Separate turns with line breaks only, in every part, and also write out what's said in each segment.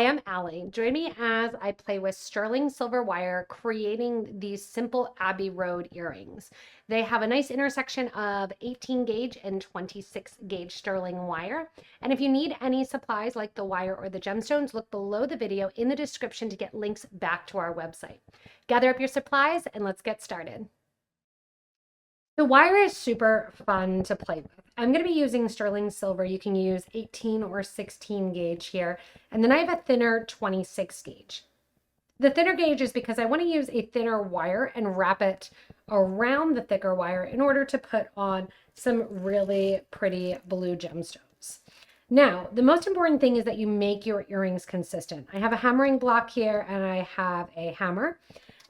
Hi, I'm Allie. Join me as I play with sterling silver wire, creating these simple Abbey Road earrings. They have a nice intersection of 18 gauge and 26 gauge sterling wire. And if you need any supplies like the wire or the gemstones, look below the video in the description to get links back to our website. Gather up your supplies and let's get started. The wire is super fun to play with. I'm going to be using sterling silver. You can use 18 or 16 gauge here. And then I have a thinner 26 gauge. The thinner gauge is because I want to use a thinner wire and wrap it around the thicker wire in order to put on some really pretty blue gemstones. Now, the most important thing is that you make your earrings consistent. I have a hammering block here and I have a hammer.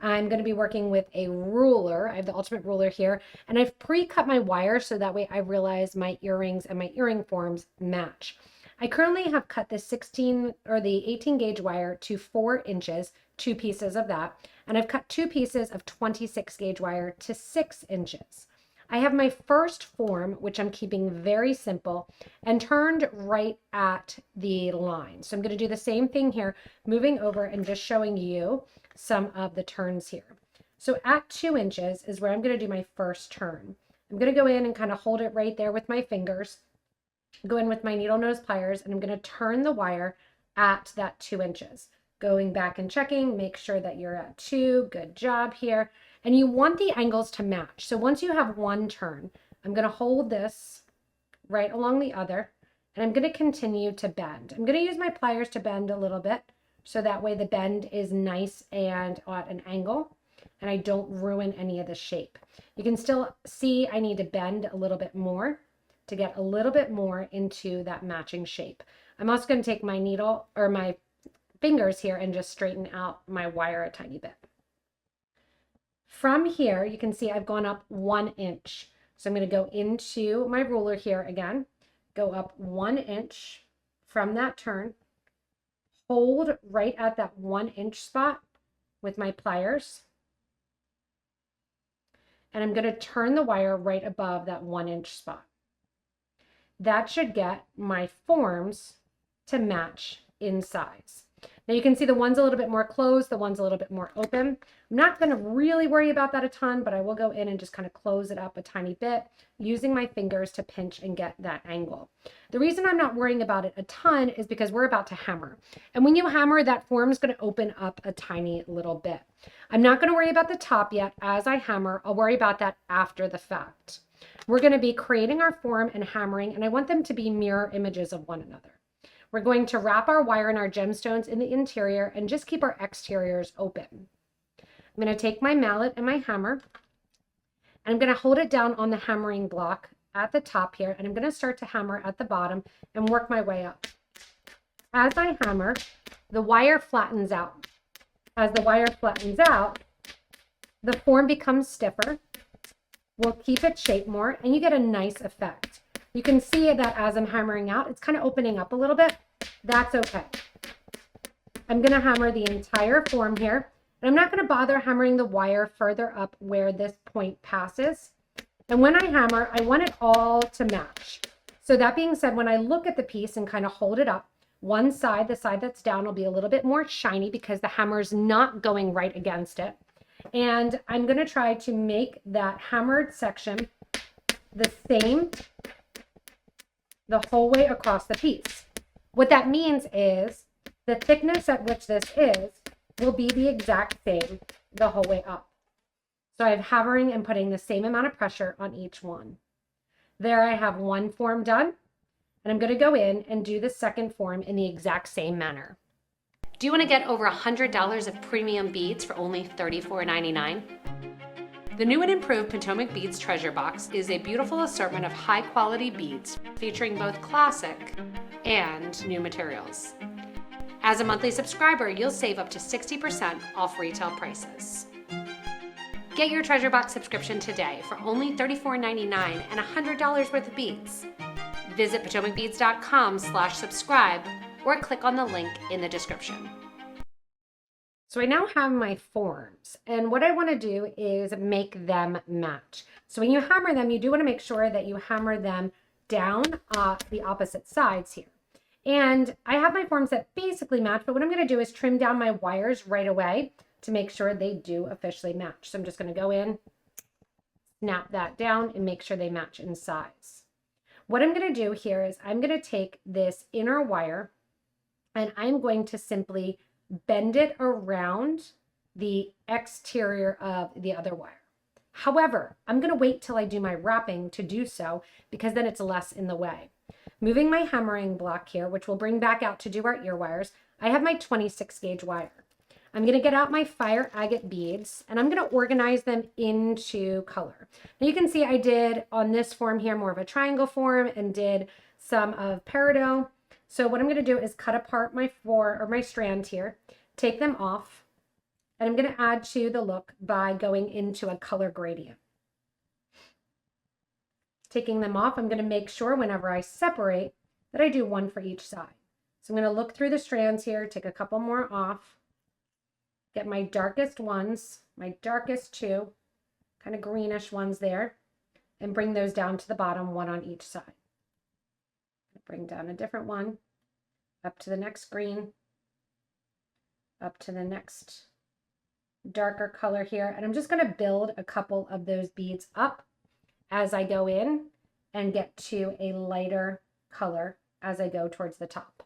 I'm going to be working with a ruler. I have the ultimate ruler here, and I've pre-cut my wire so that way I realize my earrings and my earring forms match. I currently have cut the 16 or the 18 gauge wire to 4 inches, 2 pieces of that, and I've cut 2 pieces of 26 gauge wire to 6 inches. I have my first form, which I'm keeping very simple and turned right at the line. So I'm going to do the same thing here, moving over and just showing you some of the turns here. So at 2 inches is where I'm going to do my first turn. I'm going to go in and kind of hold it right there with my fingers, go in with my needle nose pliers, and I'm going to turn the wire at that 2 inches. Going back and checking, make sure that you're at 2. Good job here. And you want the angles to match. So once you have one turn, I'm going to hold this right along the other, and I'm going to continue to bend. I'm going to use my pliers to bend a little bit, so that way the bend is nice and at an angle, and I don't ruin any of the shape. You can still see I need to bend a little bit more to get a little bit more into that matching shape. I'm also going to take my needle or my fingers here and just straighten out my wire a tiny bit. From here, you can see I've gone up 1 inch. So I'm going to go into my ruler here again, go up 1 inch from that turn, hold right at that 1 inch spot with my pliers, and I'm going to turn the wire right above that 1 inch spot. That should get my forms to match in size. Now you can see the one's a little bit more closed, the one's a little bit more open. I'm not going to really worry about that a ton, but I will go in and just kind of close it up a tiny bit using my fingers to pinch and get that angle. The reason I'm not worrying about it a ton is because we're about to hammer. And when you hammer, that form's going to open up a tiny little bit. I'm not going to worry about the top yet as I hammer. I'll worry about that after the fact. We're going to be creating our form and hammering, and I want them to be mirror images of one another. We're going to wrap our wire and our gemstones in the interior and just keep our exteriors open. I'm going to take my mallet and my hammer, and I'm going to hold it down on the hammering block at the top here, and I'm going to start to hammer at the bottom and work my way up. As I hammer, the wire flattens out. As the wire flattens out, the form becomes stiffer. We'll keep its shape more, and you get a nice effect. You can see that as I'm hammering out, it's kind of opening up a little bit. That's okay. I'm going to hammer the entire form here, and I'm not going to bother hammering the wire further up where this point passes. And when I hammer, I want it all to match. So that being said, when I look at the piece and kind of hold it up, one side, the side that's down, will be a little bit more shiny because the hammer's not going right against it. And I'm going to try to make that hammered section the same the whole way across the piece. What that means is the thickness at which this is will be the exact same the whole way up. So I'm hammering and putting the same amount of pressure on each one. There I have one form done, and I'm going to go in and do the second form in the exact same manner. Do you want to get over $100 of premium beads for only $34.99? The new and improved PotomacBeads Treasure Box is a beautiful assortment of high-quality beads featuring both classic and new materials. As a monthly subscriber, you'll save up to 60% off retail prices. Get your Treasure Box subscription today for only $34.99 and $100 worth of beads. Visit PotomacBeads.com/subscribe or click on the link in the description. So I now have my forms, and what I want to do is make them match. So when you hammer them, you do want to make sure that you hammer them down the opposite sides here. And I have my forms that basically match, but what I'm going to do is trim down my wires right away to make sure they do officially match. So I'm just going to go in, snap that down, and make sure they match in size. What I'm going to do here is I'm going to take this inner wire and I'm going to simply bend it around the exterior of the other wire. However, I'm going to wait till I do my wrapping to do so because then it's less in the way. Moving my hammering block here, which we'll bring back out to do our ear wires, I have my 26 gauge wire. I'm going to get out my fire agate beads and I'm going to organize them into color. Now you can see I did on this form here more of a triangle form and did some of peridot. So what I'm going to do is cut apart my strand here, take them off, and I'm going to add to the look by going into a color gradient. Taking them off, I'm going to make sure whenever I separate that I do one for each side. So I'm going to look through the strands here, take a couple more off, get my darkest ones, my darkest two, kind of greenish ones there, and bring those down to the bottom, one on each side. Bring down a different one, up to the next green, up to the next darker color here. And I'm just going to build a couple of those beads up as I go in and get to a lighter color as I go towards the top.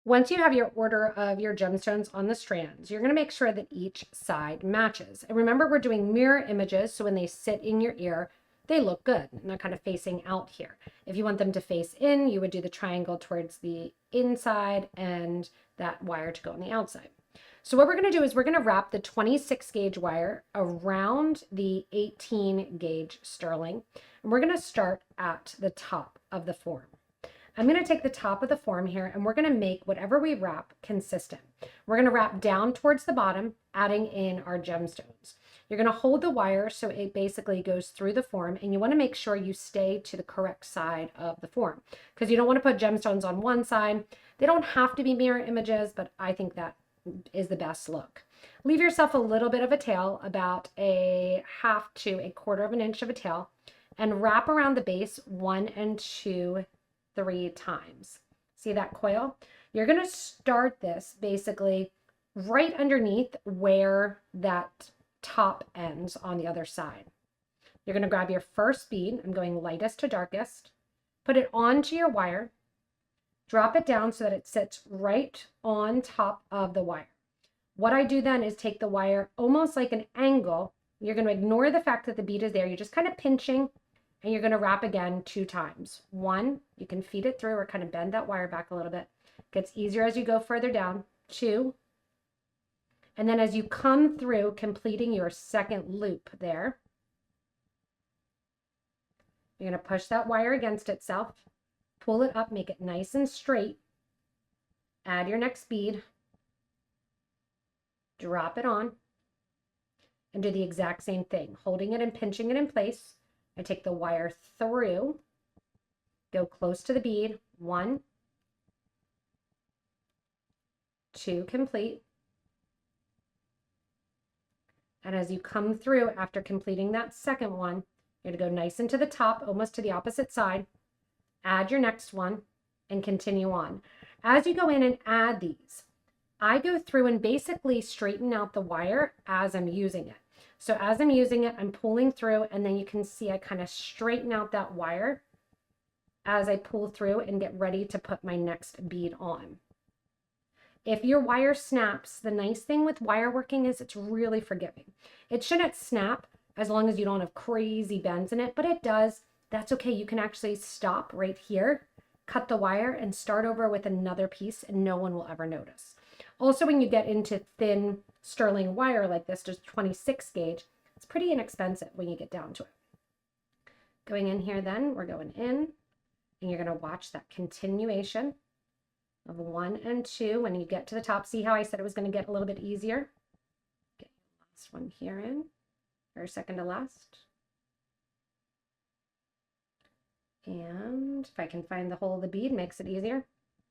Once you have your order of your gemstones on the strands, you're going to make sure that each side matches. And remember, we're doing mirror images, so when they sit in your ear, they look good and they're kind of facing out here. If you want them to face in, you would do the triangle towards the inside and that wire to go on the outside. So what we're going to do is we're going to wrap the 26 gauge wire around the 18 gauge sterling, and we're going to start at the top of the form. I'm going to take the top of the form here and we're going to make whatever we wrap consistent. We're going to wrap down towards the bottom, adding in our gemstones. You're going to hold the wire so it basically goes through the form, and you want to make sure you stay to the correct side of the form because you don't want to put gemstones on one side. They don't have to be mirror images, but I think that is the best look. Leave yourself a little bit of a tail, about a half to a quarter of an inch of a tail, and wrap around the base 1 and 2, 3 times. See that coil? You're going to start this basically right underneath where that top ends on the other side. You're going to grab your first bead. I'm going lightest to darkest. Put it onto your wire. Drop it down so that it sits right on top of the wire. What I do then is take the wire almost like an angle. You're going to ignore the fact that the bead is there. You're just kind of pinching, and you're going to wrap again 2 times. 1, you can feed it through or kind of bend that wire back a little bit. It gets easier as you go further down. 2. And then as you come through, completing your second loop there, you're going to push that wire against itself, pull it up, make it nice and straight, add your next bead, drop it on, and do the exact same thing, holding it and pinching it in place. I take the wire through, go close to the bead, 1, 2, complete. And as you come through after completing that second one, you're going to go nice into the top, almost to the opposite side, add your next one, and continue on. As you go in and add these, I go through and basically straighten out the wire as I'm using it. So as I'm using it, I'm pulling through, and then you can see I kind of straighten out that wire as I pull through and get ready to put my next bead on. If your wire snaps, the nice thing with wire working is it's really forgiving. It shouldn't snap as long as you don't have crazy bends in it, but it does. That's okay. You can actually stop right here, cut the wire, and start over with another piece, and no one will ever notice. Also, when you get into thin sterling wire like this, just 26 gauge, it's pretty inexpensive when you get down to it. Going in here then, we're going in, and you're going to watch that continuation of 1 and 2. When you get to the top, see how I said it was going to get a little bit easier? Get your last one here in, or second to last. And if I can find the hole of the bead, makes it easier,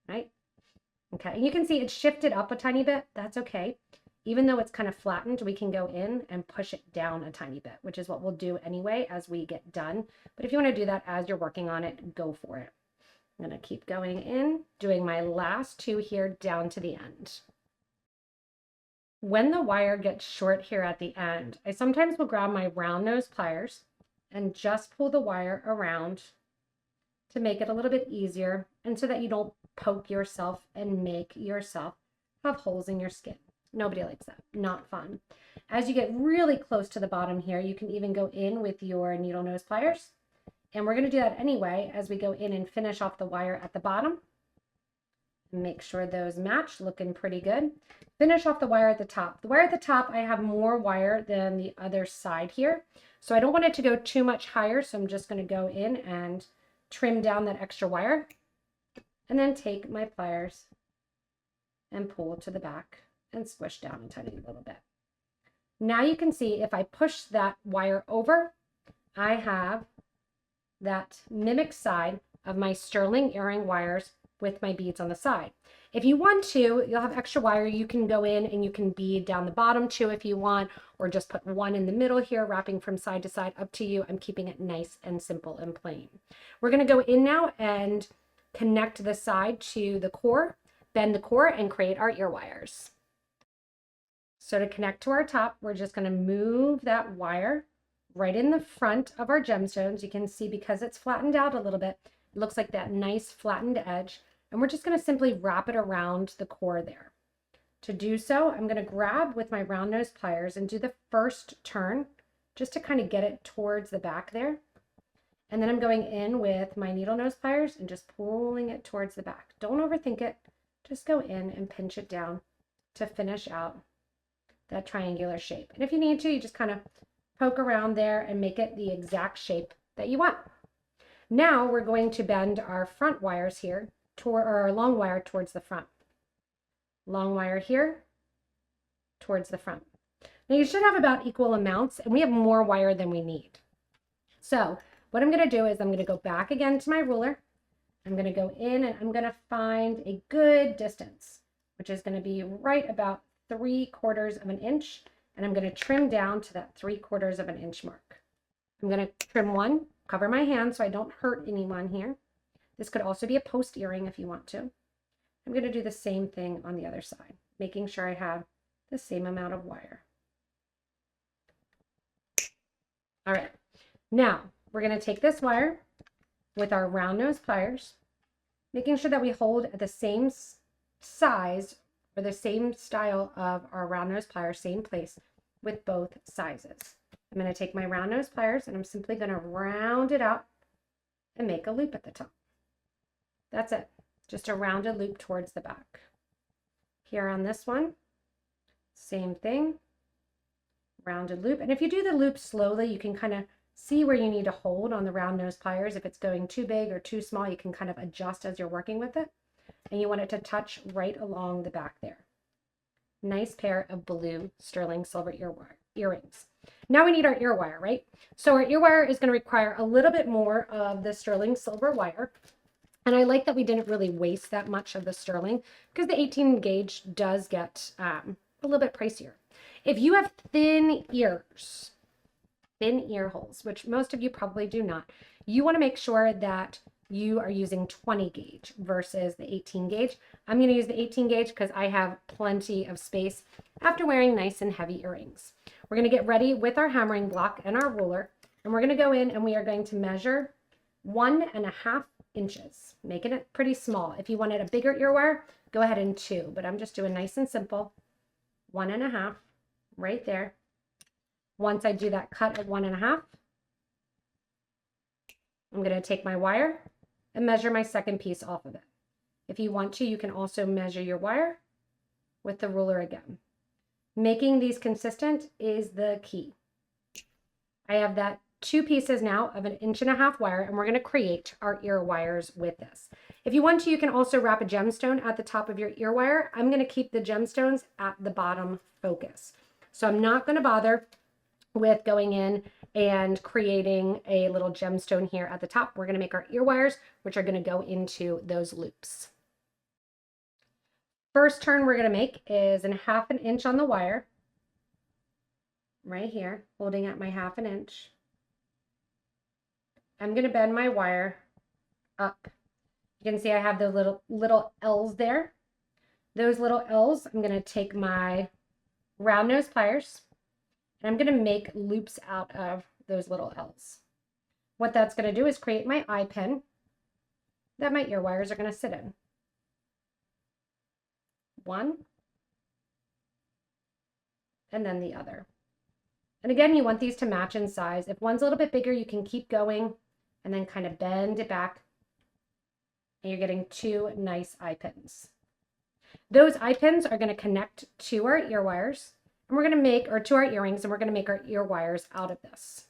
right? Okay, and you can see it shifted up a tiny bit. That's okay. Even though it's kind of flattened, we can go in and push it down a tiny bit, which is what we'll do anyway as we get done. But if you want to do that as you're working on it, go for it. I'm going to keep going in, doing my last 2 here down to the end. When the wire gets short here at the end, I sometimes will grab my round nose pliers and just pull the wire around to make it a little bit easier and so that you don't poke yourself and make yourself have holes in your skin. Nobody likes that. Not fun. As you get really close to the bottom here, you can even go in with your needle nose pliers. And we're going to do that anyway as we go in and finish off the wire at the bottom. Make sure those match, looking pretty good. Finish off the wire at the top. The wire at the top, I have more wire than the other side here. So I don't want it to go too much higher. So I'm just going to go in and trim down that extra wire. And then take my pliers and pull to the back and squish down a tiny little bit. Now you can see if I push that wire over, I have that mimic side of my sterling earring wires with my beads on the side. If you want to, you'll have extra wire. You can go in and you can bead down the bottom too if you want, or just put one in the middle here, wrapping from side to side, up to you. I'm keeping it nice and simple and plain. We're going to go in now and connect the side to the core, bend the core, and create our ear wires. So to connect to our top, we're just going to move that wire right in the front of our gemstones. You can see because it's flattened out a little bit, it looks like that nice flattened edge. And we're just going to simply wrap it around the core there. To do so, I'm going to grab with my round nose pliers and do the first turn just to kind of get it towards the back there. And then I'm going in with my needle nose pliers and just pulling it towards the back. Don't overthink it. Just go in and pinch it down to finish out that triangular shape. And if you need to, you just kind of poke around there and make it the exact shape that you want. Now we're going to bend our front wires here, or our long wire towards the front. Long wire here towards the front. Now you should have about equal amounts, and we have more wire than we need. So what I'm going to do is I'm going to go back again to my ruler. I'm going to go in and I'm going to find a good distance, which is going to be right about 3/4 of an inch. And I'm going to trim down to that 3/4 of an inch mark. I'm going to trim one, cover my hand so I don't hurt anyone here. This could also be a post earring if you want to. I'm going to do the same thing on the other side, making sure I have the same amount of wire. All right, now we're going to take this wire with our round nose pliers, making sure that we hold at the same size or the same style of our round nose pliers, same place with both sizes. I'm going to take my round nose pliers and I'm simply going to round it out and make a loop at the top. That's it. Just a rounded loop towards the back. Here on this one, same thing, rounded loop. And if you do the loop slowly, you can kind of see where you need to hold on the round nose pliers. If it's going too big or too small, you can kind of adjust as you're working with it. And you want it to touch right along the back there. Nice pair of blue sterling silver earrings. Now we need our ear wire, right? So our ear wire is going to require a little bit more of the sterling silver wire. And I like that we didn't really waste that much of the sterling because the 18 gauge does get a little bit pricier. If you have thin ears, thin ear holes, which most of you probably do not, you want to make sure that you are using 20 gauge versus the 18 gauge. I'm going to use the 18 gauge because I have plenty of space after wearing nice and heavy earrings. We're going to get ready with our hammering block and our ruler, and we're going to go in and we are going to measure 1.5 inches, making it pretty small. If you wanted a bigger ear wire, go ahead and 2, but I'm just doing nice and simple. 1.5 right there. Once I do that cut at 1.5, I'm going to take my wire and measure my second piece off of it. If you want to, you can also measure your wire with the ruler again. Making these consistent is the key. I have that 2 pieces now of 1.5 inch wire, and we're going to create our ear wires with this. If you want to, you can also wrap a gemstone at the top of your ear wire. I'm going to keep the gemstones at the bottom focus. So I'm not going to bother with going in and creating a little gemstone here at the top. We're going to make our ear wires, which are going to go into those loops. First turn we're going to make is 1/2 inch on the wire, right here, holding at my 1/2 inch. I'm going to bend my wire up. You can see I have the little L's there. Those little L's, I'm going to take my round nose pliers and I'm going to make loops out of those little L's. What that's going to do is create my eye pin that my ear wires are going to sit in. One, and then the other. And again, you want these to match in size. If one's a little bit bigger, you can keep going and then kind of bend it back. And you're getting two nice eye pins. Those eye pins are going to connect to our ear wires, and we're going to make, or to our earrings, and we're going to make our ear wires out of this.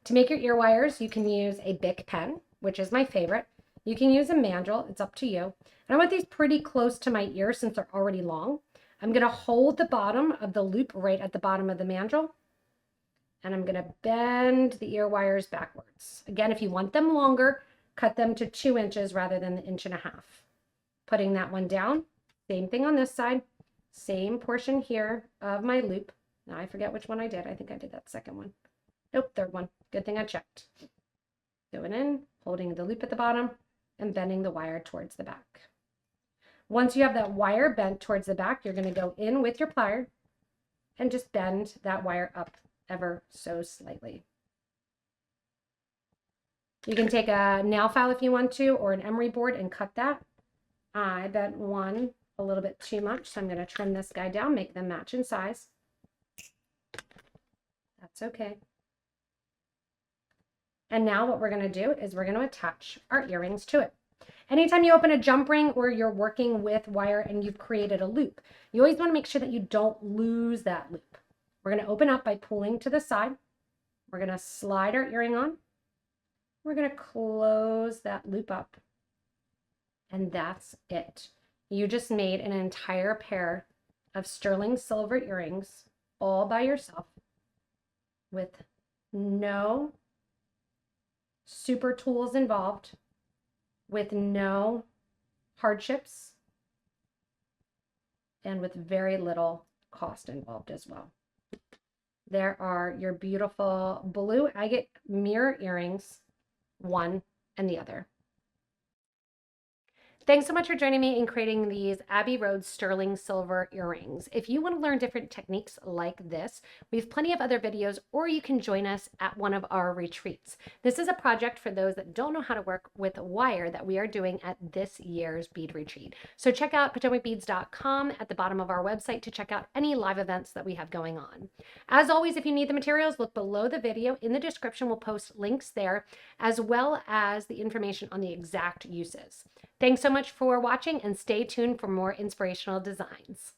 To make your ear wires, you can use a Bic pen, which is my favorite. You can use a mandrel, it's up to you. And I want these pretty close to my ear since they're already long. I'm going to hold the bottom of the loop right at the bottom of the mandrel, and I'm going to bend the ear wires backwards. Again, if you want them longer, cut them to 2 inches rather than the 1.5 inches. Putting that one down, same thing on this side, same portion here of my loop. Now I forget which one I did. I think I did that second one. Nope, third one. Good thing I checked. Going in, holding the loop at the bottom, and bending the wire towards the back. Once you have that wire bent towards the back, you're going to go in with your plier and just bend that wire up ever so slightly. You can take a nail file if you want to, or an emery board, and cut that. I bent one a little bit too much, so I'm going to trim this guy down, make them match in size. That's okay. And now what we're going to do is we're going to attach our earrings to it. Anytime you open a jump ring or you're working with wire and you've created a loop, you always want to make sure that you don't lose that loop. We're going to open up by pulling to the side. We're going to slide our earring on. We're going to close that loop up. And that's it. You just made an entire pair of sterling silver earrings all by yourself with no super tools involved, with no hardships, and with very little cost involved as well. There are your beautiful blue agate mirror earrings, one and the other. Thanks so much for joining me in creating these Abbey Road Sterling Silver Earrings. If you want to learn different techniques like this, we have plenty of other videos, or you can join us at one of our retreats. This is a project for those that don't know how to work with wire that we are doing at this year's bead retreat. So check out PotomacBeads.com at the bottom of our website to check out any live events that we have going on. As always, if you need the materials, look below the video. In the description, we'll post links there, as well as the information on the exact uses. Thanks so much for watching, and stay tuned for more inspirational designs.